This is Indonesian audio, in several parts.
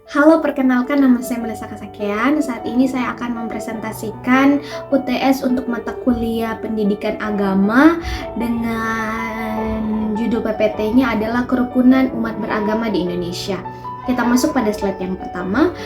Halo, perkenalkan nama saya Melissa Kasakian. Saat ini saya akan mempresentasikan UTS untuk mata kuliah Pendidikan Agama dengan judul PPT-nya adalah Kerukunan Umat Beragama di Indonesia. Kita masuk pada slide yang pertama.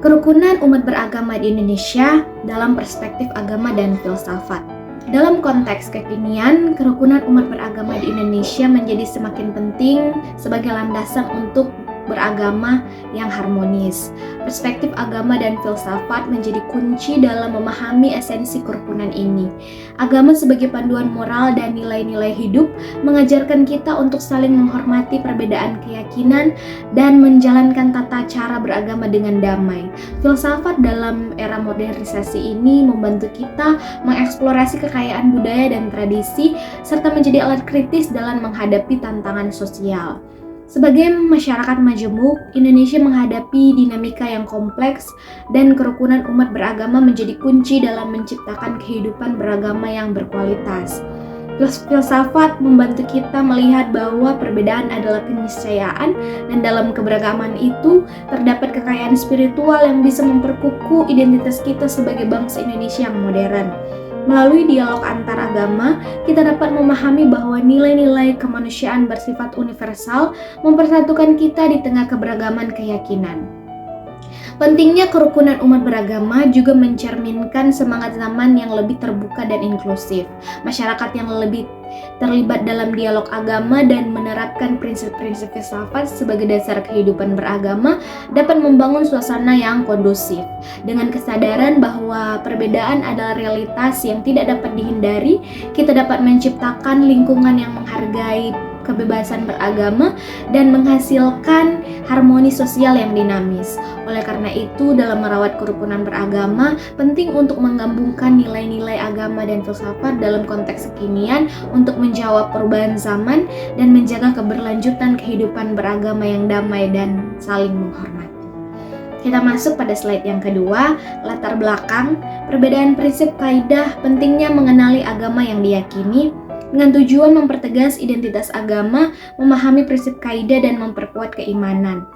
Kerukunan umat beragama di Indonesia dalam perspektif agama dan filsafat. Dalam konteks kekinian, kerukunan umat beragama di Indonesia menjadi semakin penting sebagai landasan untuk beragama yang harmonis. Perspektif agama dan filsafat menjadi kunci dalam memahami esensi kerukunan ini. Agama sebagai panduan moral dan nilai-nilai hidup mengajarkan kita untuk saling menghormati perbedaan keyakinan dan menjalankan tata cara beragama dengan damai. Filsafat dalam era modernisasi ini membantu kita mengeksplorasi kekayaan budaya dan tradisi serta menjadi alat kritis dalam menghadapi tantangan sosial. Sebagai masyarakat majemuk, Indonesia menghadapi dinamika yang kompleks dan kerukunan umat beragama menjadi kunci dalam menciptakan kehidupan beragama yang berkualitas. Filsafat membantu kita melihat bahwa perbedaan adalah keniscayaan dan dalam keberagaman itu terdapat kekayaan spiritual yang bisa memperkukuh identitas kita sebagai bangsa Indonesia yang modern. Melalui dialog antar agama, kita dapat memahami bahwa nilai-nilai kemanusiaan bersifat universal mempersatukan kita di tengah keberagaman keyakinan. Pentingnya kerukunan umat beragama juga mencerminkan semangat zaman yang lebih terbuka dan inklusif. Masyarakat yang lebih terlibat dalam dialog agama dan menerapkan prinsip-prinsip filsafat sebagai dasar kehidupan beragama dapat membangun suasana yang kondusif. Dengan kesadaran bahwa perbedaan adalah realitas yang tidak dapat dihindari, kita dapat menciptakan lingkungan yang menghargai kebebasan beragama dan menghasilkan harmoni sosial yang dinamis. Oleh karena itu, dalam merawat kerukunan beragama, penting untuk menggabungkan nilai-nilai agama dan filsafat dalam konteks kekinian untuk menjawab perubahan zaman dan menjaga keberlanjutan kehidupan beragama yang damai dan saling menghormati. Kita masuk pada slide yang kedua, latar belakang, perbedaan prinsip kaidah, pentingnya mengenali agama yang diyakini, dengan tujuan mempertegas identitas agama, memahami prinsip kaidah dan memperkuat keimanan.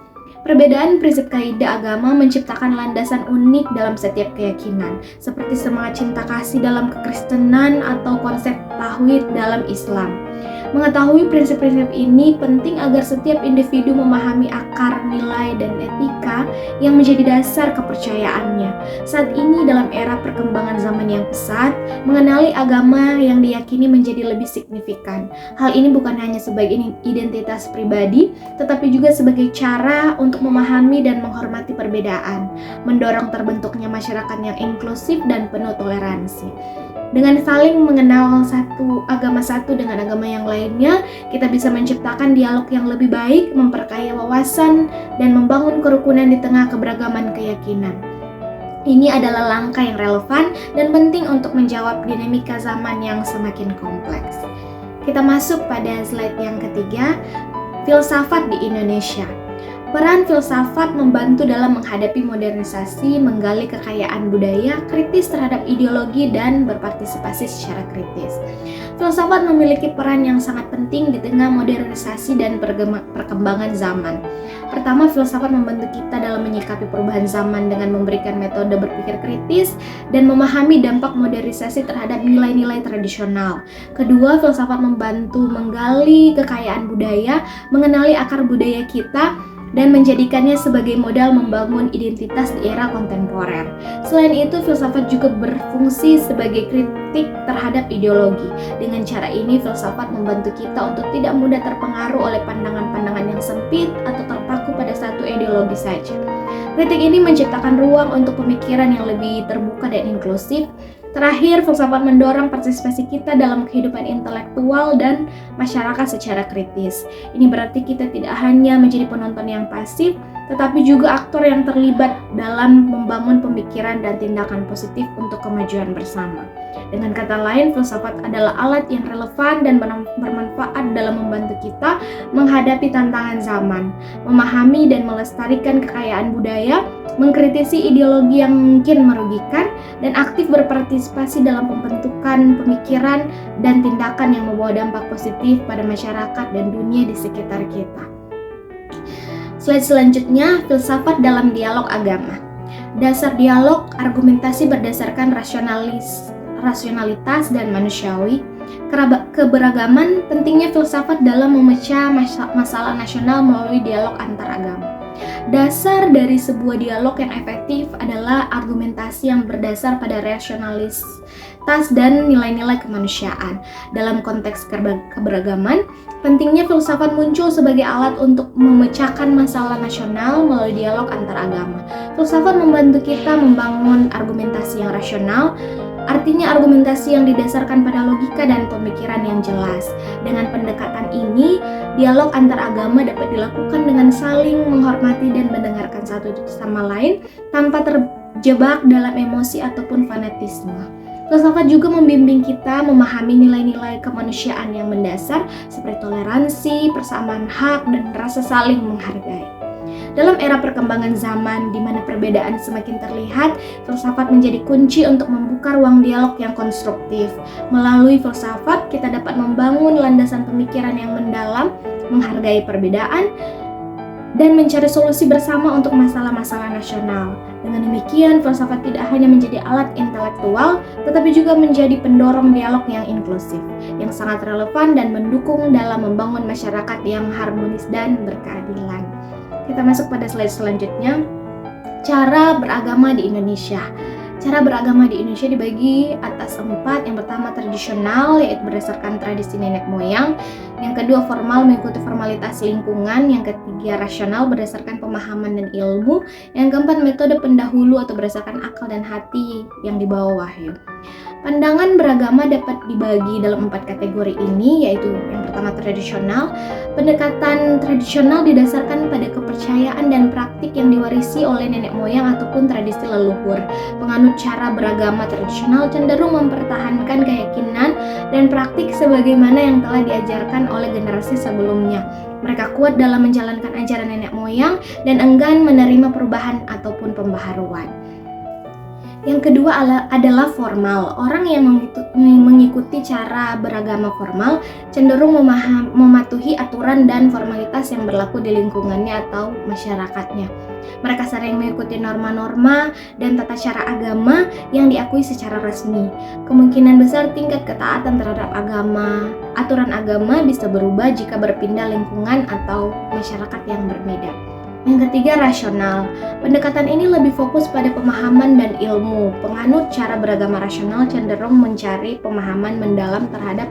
Perbedaan prinsip kaidah agama menciptakan landasan unik dalam setiap keyakinan, seperti semangat cinta kasih dalam kekristenan atau konsep tauhid dalam Islam. Mengetahui prinsip-prinsip ini penting agar setiap individu memahami akar nilai dan etika yang menjadi dasar kepercayaannya. Saat ini dalam era perkembangan zaman yang pesat, mengenali agama yang diyakini menjadi lebih signifikan. Hal ini bukan hanya sebagai identitas pribadi, tetapi juga sebagai cara untuk memahami dan menghormati perbedaan, mendorong terbentuknya masyarakat yang inklusif dan penuh toleransi. Dengan saling mengenal agama satu dengan agama yang lainnya, kita bisa menciptakan dialog yang lebih baik, memperkaya wawasan, dan membangun kerukunan di tengah keberagaman keyakinan. Ini adalah langkah yang relevan dan penting untuk menjawab dinamika zaman yang semakin kompleks. Kita masuk pada slide yang ketiga, filsafat di Indonesia. Peran filsafat membantu dalam menghadapi modernisasi, menggali kekayaan budaya, kritis terhadap ideologi, dan berpartisipasi secara kritis. Filsafat memiliki peran yang sangat penting di tengah modernisasi dan perkembangan zaman. Pertama, filsafat membantu kita dalam menyikapi perubahan zaman dengan memberikan metode berpikir kritis dan memahami dampak modernisasi terhadap nilai-nilai tradisional. Kedua, filsafat membantu menggali kekayaan budaya, mengenali akar budaya kita, dan menjadikannya sebagai modal membangun identitas di era kontemporer. Selain itu, filsafat juga berfungsi sebagai kritik terhadap ideologi. Dengan cara ini, filsafat membantu kita untuk tidak mudah terpengaruh oleh pandangan-pandangan yang sempit atau terpaku pada satu ideologi saja. Kritik ini menciptakan ruang untuk pemikiran yang lebih terbuka dan inklusif. Terakhir, filsafat mendorong partisipasi kita dalam kehidupan intelektual dan masyarakat secara kritis. Ini berarti kita tidak hanya menjadi penonton yang pasif, tetapi juga aktor yang terlibat dalam membangun pemikiran dan tindakan positif untuk kemajuan bersama. Dengan kata lain, filsafat adalah alat yang relevan dan bermanfaat dalam membantu kita menghadapi tantangan zaman, memahami dan melestarikan kekayaan budaya, mengkritisi ideologi yang mungkin merugikan, dan aktif berpartisipasi dalam pembentukan pemikiran dan tindakan yang membawa dampak positif pada masyarakat dan dunia di sekitar kita. Slide selanjutnya, filsafat dalam dialog agama. Dasar dialog argumentasi berdasarkan rasionalitas dan manusiawi. Keberagaman, pentingnya filsafat dalam memecah masalah nasional melalui dialog antar agama. Dasar dari sebuah dialog yang efektif adalah argumentasi yang berdasar pada rasionalitas dan nilai-nilai kemanusiaan. Dalam konteks keberagaman, pentingnya filsafat muncul sebagai alat untuk memecahkan masalah nasional melalui dialog antar agama. Filsafat membantu kita membangun argumentasi yang rasional, artinya argumentasi yang didasarkan pada logika dan pemikiran yang jelas. Dengan pendekatan ini, dialog antar agama dapat dilakukan dengan saling menghormati dan mendengarkan satu sama lain tanpa terjebak dalam emosi ataupun fanatisme. Filsafat juga membimbing kita memahami nilai-nilai kemanusiaan yang mendasar seperti toleransi, persamaan hak, dan rasa saling menghargai. Dalam era perkembangan zaman di mana perbedaan semakin terlihat, filsafat menjadi kunci untuk membuka ruang dialog yang konstruktif. Melalui filsafat, kita dapat membangun landasan pemikiran yang mendalam, menghargai perbedaan, dan mencari solusi bersama untuk masalah-masalah nasional. Dengan demikian, filsafat tidak hanya menjadi alat intelektual, tetapi juga menjadi pendorong dialog yang inklusif, yang sangat relevan dan mendukung dalam membangun masyarakat yang harmonis dan berkeadilan. Kita masuk pada slide selanjutnya, cara beragama di Indonesia. Cara beragama di Indonesia dibagi atas 4. Yang pertama tradisional, yaitu berdasarkan tradisi nenek moyang. Yang kedua formal, mengikuti formalitas lingkungan. Yang ketiga rasional, berdasarkan pemahaman dan ilmu. Yang keempat metode pendahulu atau berdasarkan akal dan hati yang dibawa wahyu. Pandangan beragama dapat dibagi dalam 4 kategori ini, yaitu yang pertama tradisional. Pendekatan tradisional didasarkan pada kepercayaan dan praktik yang diwarisi oleh nenek moyang ataupun tradisi leluhur. Penganut cara beragama tradisional cenderung mempertahankan keyakinan dan praktik sebagaimana yang telah diajarkan oleh generasi sebelumnya. Mereka kuat dalam menjalankan ajaran nenek moyang dan enggan menerima perubahan ataupun pembaharuan. Yang kedua adalah formal. Orang yang mengikuti cara beragama formal cenderung mematuhi aturan dan formalitas yang berlaku di lingkungannya atau masyarakatnya. Mereka sering mengikuti norma-norma dan tata cara agama yang diakui secara resmi. Kemungkinan besar tingkat ketaatan terhadap aturan agama bisa berubah jika berpindah lingkungan atau masyarakat yang berbeda. Yang ketiga, rasional. Pendekatan ini lebih fokus pada pemahaman dan ilmu. Penganut cara beragama rasional cenderung mencari pemahaman mendalam terhadap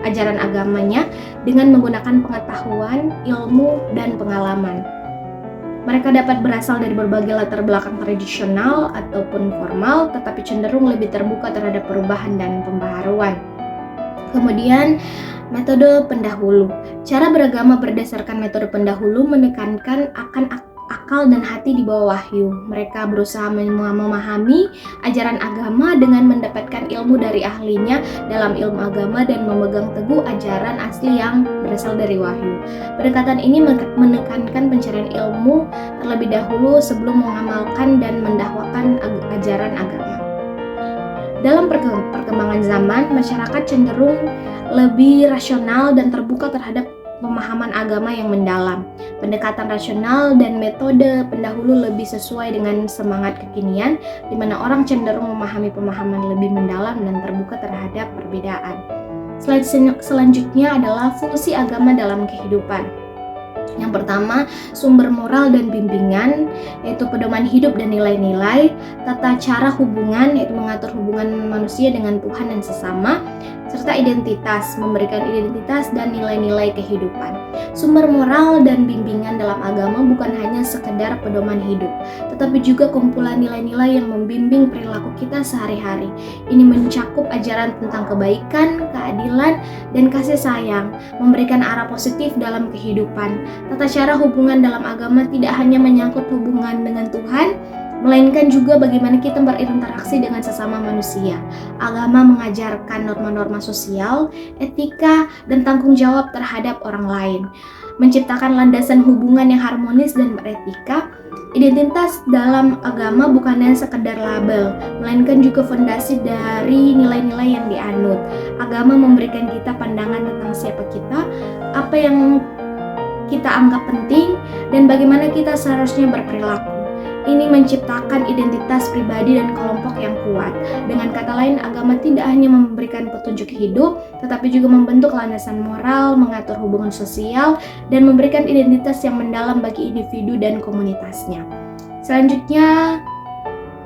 ajaran agamanya dengan menggunakan pengetahuan, ilmu, dan pengalaman. Mereka dapat berasal dari berbagai latar belakang tradisional ataupun formal, tetapi cenderung lebih terbuka terhadap perubahan dan pembaharuan. Kemudian, metode pendahulu. Cara beragama berdasarkan metode pendahulu menekankan akan akal dan hati di bawah wahyu. Mereka berusaha memahami ajaran agama dengan mendapatkan ilmu dari ahlinya dalam ilmu agama dan memegang teguh ajaran asli yang berasal dari wahyu. Pendekatan ini menekankan pencarian ilmu terlebih dahulu sebelum mengamalkan dan mendakwakan ajaran agama. Dalam perkembangan zaman, masyarakat cenderung lebih rasional dan terbuka terhadap pemahaman agama yang mendalam. Pendekatan rasional dan metode pendahulu lebih sesuai dengan semangat kekinian, di mana orang cenderung memahami pemahaman lebih mendalam dan terbuka terhadap perbedaan. Slide selanjutnya adalah fungsi agama dalam kehidupan. Yang pertama, sumber moral dan bimbingan, yaitu pedoman hidup dan nilai-nilai, tata cara hubungan, yaitu mengatur hubungan manusia dengan Tuhan dan sesama, serta identitas, memberikan identitas dan nilai-nilai kehidupan. Sumber moral dan bimbingan dalam agama bukan hanya sekedar pedoman hidup, tetapi juga kumpulan nilai-nilai yang membimbing perilaku kita sehari-hari. Ini mencakup ajaran tentang kebaikan, keadilan, dan kasih sayang, memberikan arah positif dalam kehidupan. Tata cara hubungan dalam agama tidak hanya menyangkut hubungan dengan Tuhan, melainkan juga bagaimana kita berinteraksi dengan sesama manusia. Agama mengajarkan norma-norma sosial, etika, dan tanggung jawab terhadap orang lain, menciptakan landasan hubungan yang harmonis dan beretika. Identitas dalam agama bukannya sekedar label, melainkan juga fondasi dari nilai-nilai yang dianut. Agama memberikan kita pandangan tentang siapa kita, apa yang kita anggap penting dan bagaimana kita seharusnya berperilaku. Ini menciptakan identitas pribadi dan kelompok yang kuat. Dengan kata lain, agama tidak hanya memberikan petunjuk hidup, tetapi juga membentuk landasan moral, mengatur hubungan sosial, dan memberikan identitas yang mendalam bagi individu dan komunitasnya.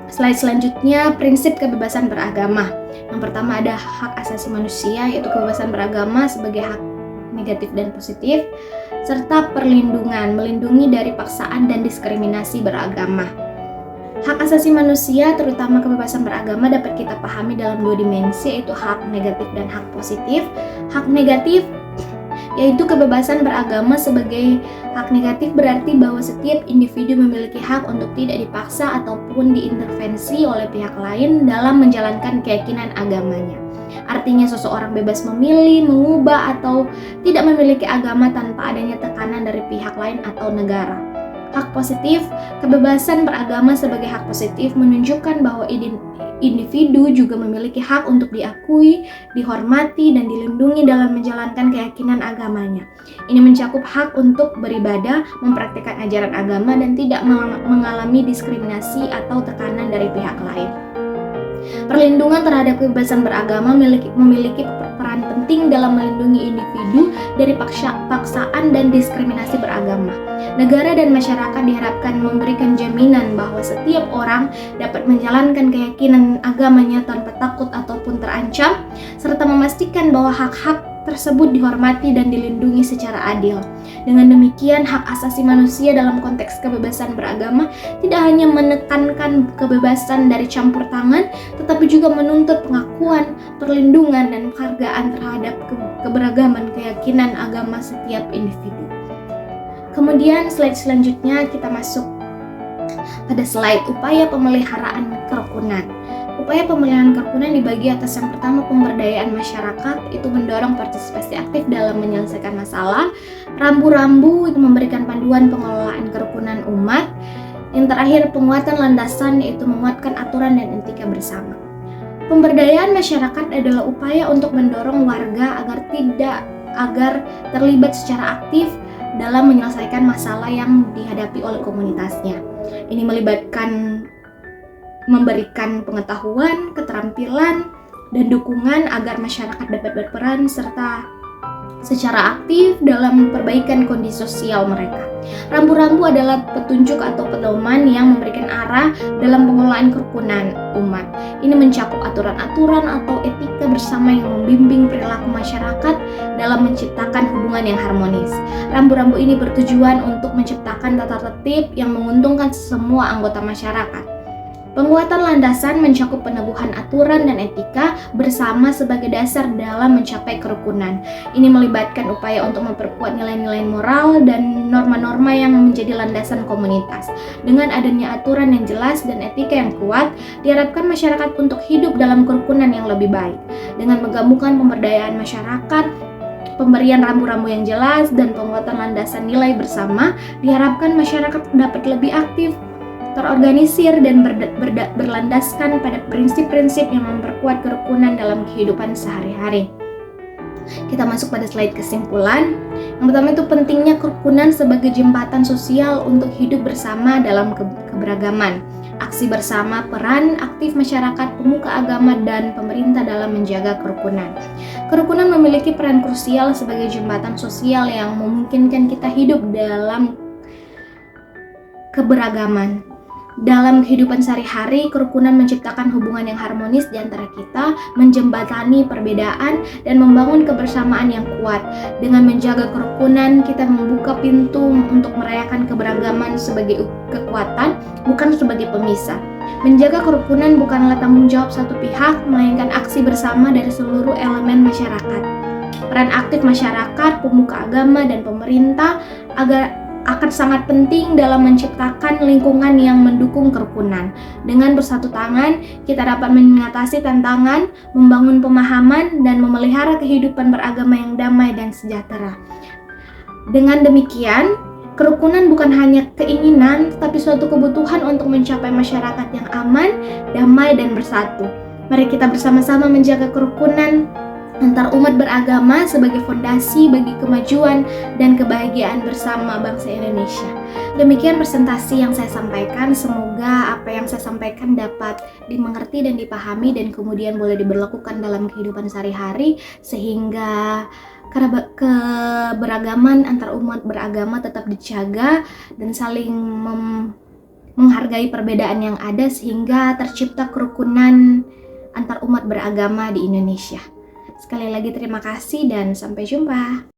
Slide selanjutnya, prinsip kebebasan beragama. Yang pertama ada hak asasi manusia, yaitu kebebasan beragama sebagai hak negatif dan positif, serta perlindungan, melindungi dari paksaan dan diskriminasi beragama. Hak asasi manusia, terutama kebebasan beragama, dapat kita pahami dalam dua dimensi, yaitu hak negatif dan hak positif. Hak negatif yaitu kebebasan beragama sebagai hak negatif berarti bahwa setiap individu memiliki hak untuk tidak dipaksa ataupun diintervensi oleh pihak lain dalam menjalankan keyakinan agamanya. Artinya seseorang bebas memilih, mengubah, atau tidak memiliki agama tanpa adanya tekanan dari pihak lain atau negara. Hak positif, kebebasan beragama sebagai hak positif menunjukkan bahwa individu juga memiliki hak untuk diakui, dihormati, dan dilindungi dalam menjalankan keyakinan agamanya. Ini mencakup hak untuk beribadah, mempraktikkan ajaran agama, dan tidak mengalami diskriminasi atau tekanan dari pihak lain. Perlindungan terhadap kebebasan beragama memiliki peran penting dalam melindungi individu dari paksaan dan diskriminasi beragama. Negara dan masyarakat diharapkan memberikan jaminan bahwa setiap orang dapat menjalankan keyakinan agamanya tanpa takut ataupun terancam, serta memastikan bahwa hak-hak tersebut dihormati dan dilindungi secara adil. Dengan demikian, hak asasi manusia dalam konteks kebebasan beragama tidak hanya menekankan kebebasan dari campur tangan, tetapi juga menuntut pengakuan, perlindungan, dan penghargaan terhadap keberagaman keyakinan agama setiap individu. Kemudian slide selanjutnya kita masuk pada slide upaya pemeliharaan kerukunan. Upaya pemeliharaan kerukunan dibagi atas yang pertama pemberdayaan masyarakat, itu mendorong partisipasi aktif dalam menyelesaikan masalah. Rambu-rambu itu memberikan panduan pengelolaan kerukunan umat. Yang terakhir penguatan landasan, yaitu menguatkan aturan dan etika bersama. Pemberdayaan masyarakat adalah upaya untuk mendorong warga agar terlibat secara aktif dalam menyelesaikan masalah yang dihadapi oleh komunitasnya. Ini memberikan pengetahuan, keterampilan, dan dukungan agar masyarakat dapat berperan serta secara aktif dalam perbaikan kondisi sosial mereka. Rambu-rambu adalah petunjuk atau pedoman yang memberikan arah dalam pengelolaan kerukunan umat. Ini mencakup aturan-aturan atau etika bersama yang membimbing perilaku masyarakat dalam menciptakan hubungan yang harmonis. Rambu-rambu ini bertujuan untuk menciptakan tata tertib yang menguntungkan semua anggota masyarakat. Penguatan landasan mencakup peneguhan aturan dan etika bersama sebagai dasar dalam mencapai kerukunan. Ini melibatkan upaya untuk memperkuat nilai-nilai moral dan norma-norma yang menjadi landasan komunitas. Dengan adanya aturan yang jelas dan etika yang kuat, diharapkan masyarakat untuk hidup dalam kerukunan yang lebih baik. Dengan menggabungkan pemberdayaan masyarakat, pemberian rambu-rambu yang jelas, dan penguatan landasan nilai bersama, diharapkan masyarakat dapat lebih aktif, terorganisir, dan berlandaskan pada prinsip-prinsip yang memperkuat kerukunan dalam kehidupan sehari-hari. Kita masuk pada slide kesimpulan. Yang pertama itu pentingnya kerukunan sebagai jembatan sosial untuk hidup bersama dalam keberagaman. Aksi bersama, peran aktif masyarakat, pemuka agama, dan pemerintah dalam menjaga kerukunan. Kerukunan memiliki peran krusial sebagai jembatan sosial yang memungkinkan kita hidup dalam keberagaman. Dalam kehidupan sehari-hari, kerukunan menciptakan hubungan yang harmonis di antara kita, menjembatani perbedaan, dan membangun kebersamaan yang kuat. Dengan menjaga kerukunan, kita membuka pintu untuk merayakan keberagaman sebagai kekuatan, bukan sebagai pemisah. Menjaga kerukunan bukanlah tanggung jawab satu pihak, melainkan aksi bersama dari seluruh elemen masyarakat. Peran aktif masyarakat, pemuka agama, dan pemerintah akan sangat penting dalam menciptakan lingkungan yang mendukung kerukunan. Dengan bersatu tangan, kita dapat mengatasi tantangan, membangun pemahaman, dan memelihara kehidupan beragama yang damai dan sejahtera. Dengan demikian, kerukunan bukan hanya keinginan, tetapi suatu kebutuhan untuk mencapai masyarakat yang aman, damai, dan bersatu. Mari kita bersama-sama menjaga kerukunan antar umat beragama sebagai fondasi bagi kemajuan dan kebahagiaan bersama bangsa Indonesia. Demikian presentasi yang saya sampaikan. Semoga apa yang saya sampaikan dapat dimengerti dan dipahami dan kemudian boleh diberlakukan dalam kehidupan sehari-hari sehingga keberagaman antar umat beragama tetap dijaga dan saling menghargai perbedaan yang ada sehingga tercipta kerukunan antar umat beragama di Indonesia. Sekali lagi terima kasih dan sampai jumpa.